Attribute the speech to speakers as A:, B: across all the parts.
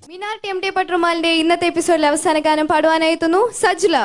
A: Minar T പട്രുമാലിന്റെ ഇന്നത്തെ എപ്പിസോഡിൽ അവസാന ഗാനം പാടുവാനായി എത്തുന്നു സജ്ല.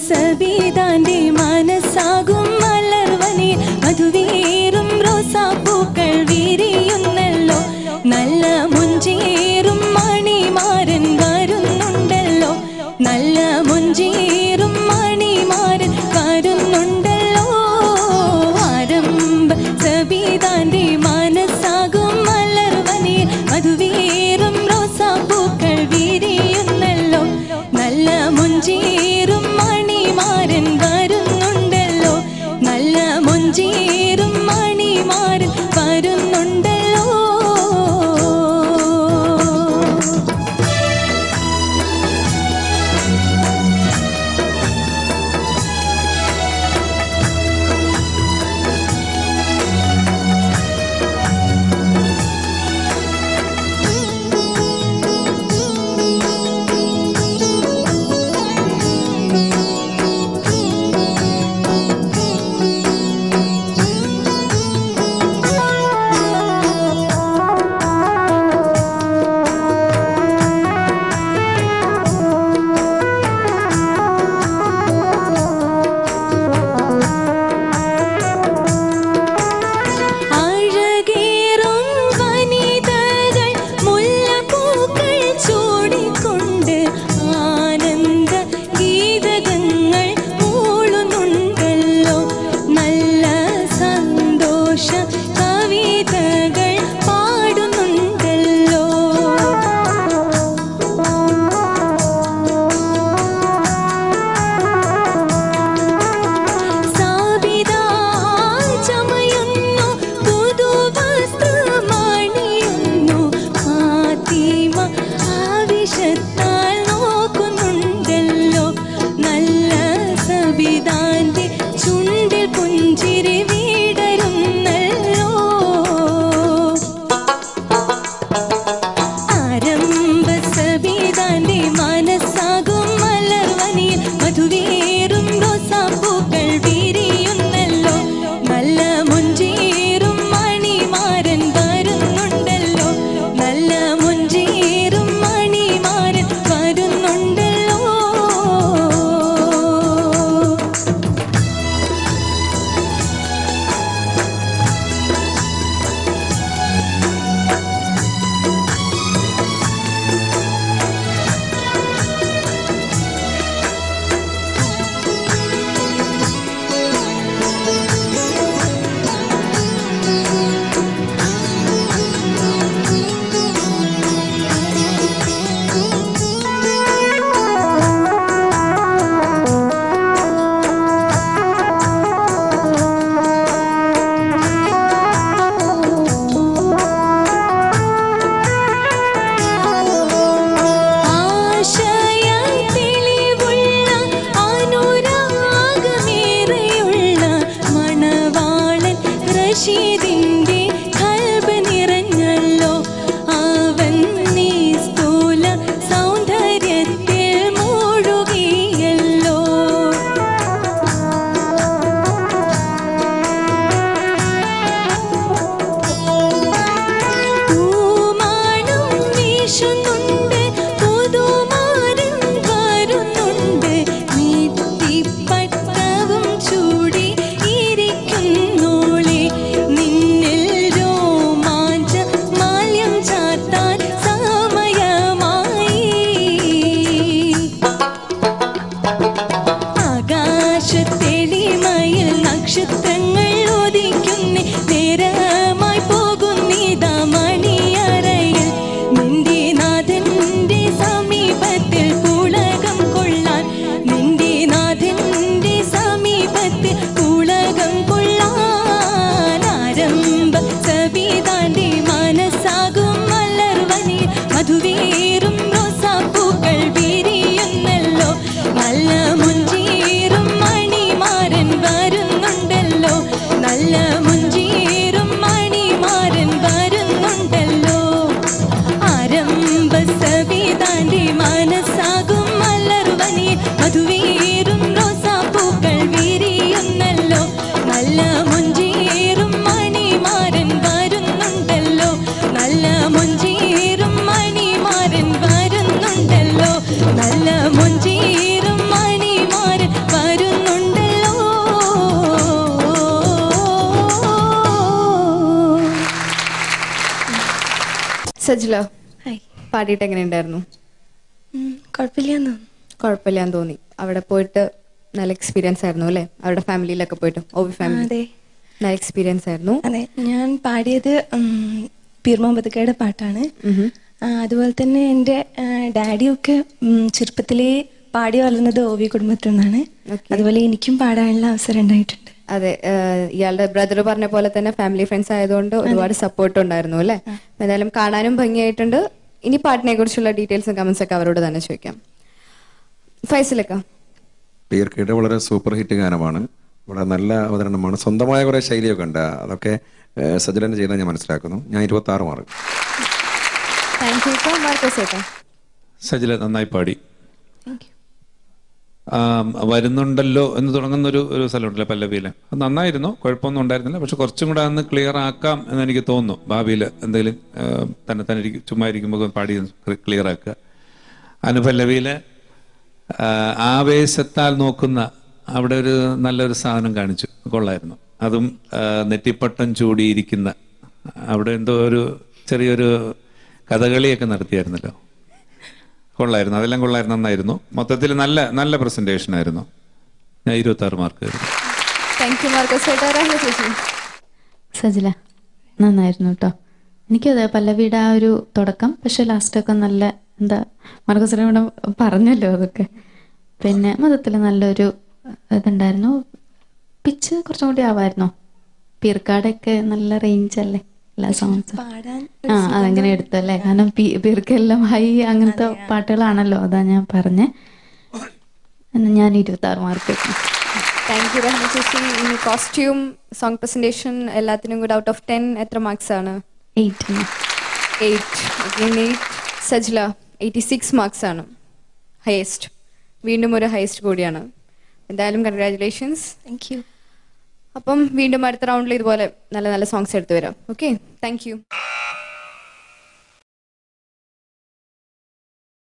B: സബീതാന്റെ മനസ്സാകും മലർവനി മധുവീറും റോസാപ്പൂക്കൾ വിരിയുന്നല്ലോ. നല്ല മുഞ്ചേറും മണിമാരൻ വരുന്നുണ്ടല്ലോ. നല്ല മുഞ്ചേറും മണിമാരൻ വരുന്നുണ്ടല്ലോ. ആരംഭ സബീതാന്റെ മനസ്സാകും മലർവനി മധുവീറും റോസാപ്പൂക്കൾ വിരിയുന്നല്ലോ. നല്ല മുഞ്ചേറും മണിമാരൻ വരുന്നുണ്ടല്ലോ. നല്ല മുഞ്ചേറും മണിമാരൻ വരുന്നുണ്ടല്ലോ. ചൂടി ഇരിക്കുന്നോളെ നിൻ
A: സജ്ല
B: ഹായ്.
A: പാടിയിട്ട് എങ്ങനെയുണ്ടായിരുന്നു?
B: കുഴപ്പമില്ലാന്ന്
A: കുഴപ്പമില്ലാന്ന് തോന്നി. അവിടെ പോയിട്ട് നല്ല എക്സ്പീരിയൻസ് ആയിരുന്നു അല്ലേ? അവരുടെ ഫാമിലിയിലൊക്കെ പോയിട്ട് ഓവി ഫാമിലി
B: അതെ
A: നല്ല എക്സ്പീരിയൻസ് ആയിരുന്നു.
B: അതെ. ഞാൻ പാടിയത് പീർ മുഹമ്മദ് പാട്ടാണ്. അതുപോലെ തന്നെ എൻ്റെ ഡാഡിയൊക്കെ ചെറുപ്പത്തിലേ പാടി വളർന്നത് ഓവി കുടുംബത്തിൽ നിന്നാണ്. അതുപോലെ എനിക്കും പാടാനുള്ള അവസരം ഉണ്ടായിട്ടുണ്ട്.
A: അതെ, ഇയാളുടെ ബ്രദർ പറഞ്ഞ പോലെ തന്നെ ഫാമിലി ഫ്രണ്ട്സ് ആയതുകൊണ്ട് ഒരുപാട് സപ്പോർട്ട് ഉണ്ടായിരുന്നു അല്ലേ? എന്തായാലും കാണാനും ഭംഗിയായിട്ടുണ്ട്. ഇനി പാട്ടിനെ കുറിച്ചുള്ള ഡീറ്റെയിൽസും കമന്റ്സ് ഒക്കെ അവരോട് തന്നെ ചോദിക്കാം. ഫൈസലൊക്കെ
C: പീർക്കയുടെ വളരെ സൂപ്പർ ഹിറ്റ് ഗാനമാണ്. വളരെ നല്ല അവതരണമാണ്. സ്വന്തമായ കുറേ ശൈലിയൊക്കെ ഉണ്ട്. അതൊക്കെ സജലൻ ചെയ്താൽ ഞാൻ മനസ്സിലാക്കുന്നു. ഞാൻ 26 മാർക്ക്.
D: സജില നന്നായി പാടി. വരുന്നുണ്ടല്ലോ എന്ന് തുടങ്ങുന്നൊരു സ്ഥലമുണ്ടല്ലോ പല്ലവിയില്, അത് നന്നായിരുന്നു, കുഴപ്പമൊന്നും ഉണ്ടായിരുന്നില്ല. പക്ഷെ കുറച്ചും കൂടെ അന്ന് ക്ലിയർ ആക്കാം എന്ന് എനിക്ക് തോന്നുന്നു. ഭാവിയിൽ എന്തെങ്കിലും തന്നെ ചുമ്മാ ഇരിക്കുമ്പോൾ പാടി ക്ലിയർ ആക്കുക. അനുപല്ലവിയില് ആവേശത്താൽ നോക്കുന്ന അവിടെ ഒരു നല്ലൊരു സാധനം കാണിച്ചു, കൊള്ളായിരുന്നു. അതും നെറ്റിപ്പട്ടം ചൂടിയിരിക്കുന്ന അവിടെ എന്തോ ഒരു ചെറിയൊരു കഥകളിയൊക്കെ നടത്തിയായിരുന്നല്ലോ, കൊള്ളായിരുന്നു. അതെല്ലാം കൊള്ളായിരുന്നു, നന്നായിരുന്നു. മൊത്തത്തിൽ നല്ല നല്ല പ്രസന്റേഷൻ ആയിരുന്നു. ഞാൻ 26 മാർക്ക് ആയിരുന്നു.
E: സജില നന്നായിരുന്നു കേട്ടോ. എനിക്കത് പല്ലവിയുടെ ആ ഒരു തുടക്കം, പക്ഷെ ലാസ്റ്റൊക്കെ നല്ല എന്താ മാർക്കോസിലൂടെ പറഞ്ഞല്ലോ അതൊക്കെ. പിന്നെ മൊത്തത്തിൽ നല്ലൊരു ഇതുണ്ടായിരുന്നു. പിച്ച് കുറച്ചും കൂടി ആവായിരുന്നോ? പീർക്കാടൊക്കെ നല്ല റേഞ്ച് അല്ലേ എല്ലാ സോങ്സും? അതങ്ങനെ എടുത്തല്ലേ, കാരണം പീർക്കെല്ലാം ഹൈ അങ്ങനത്തെ പാട്ടുകളാണല്ലോ, അതാ ഞാൻ പറഞ്ഞേ. ഞാൻ 26 മാർക്ക്.
A: താങ്ക് യു രഹ്മ ചേച്ചി. ഇനി കോസ്റ്റ്യൂം, സോങ് പ്രസന്റേഷൻ എല്ലാത്തിനും കൂടെ ഔട്ട് ഓഫ് 10 എത്ര മാർക്സ് ആണ്? 8. സജ്ല 86 മാർക്സ് ആണ്, ഹയസ്റ്റ്. വീണ്ടും ഒരു ഹയസ്റ്റ് കൂടിയാണ്. എന്തായാലും കൺഗ്രാറ്റുലേഷൻസ്.
B: Thank you.
A: അപ്പം വീണ്ടും അടുത്ത റൗണ്ടിൽ ഇതുപോലെ നല്ല നല്ല സോങ്സ് എടുത്തു വരാം. Okay, thank you.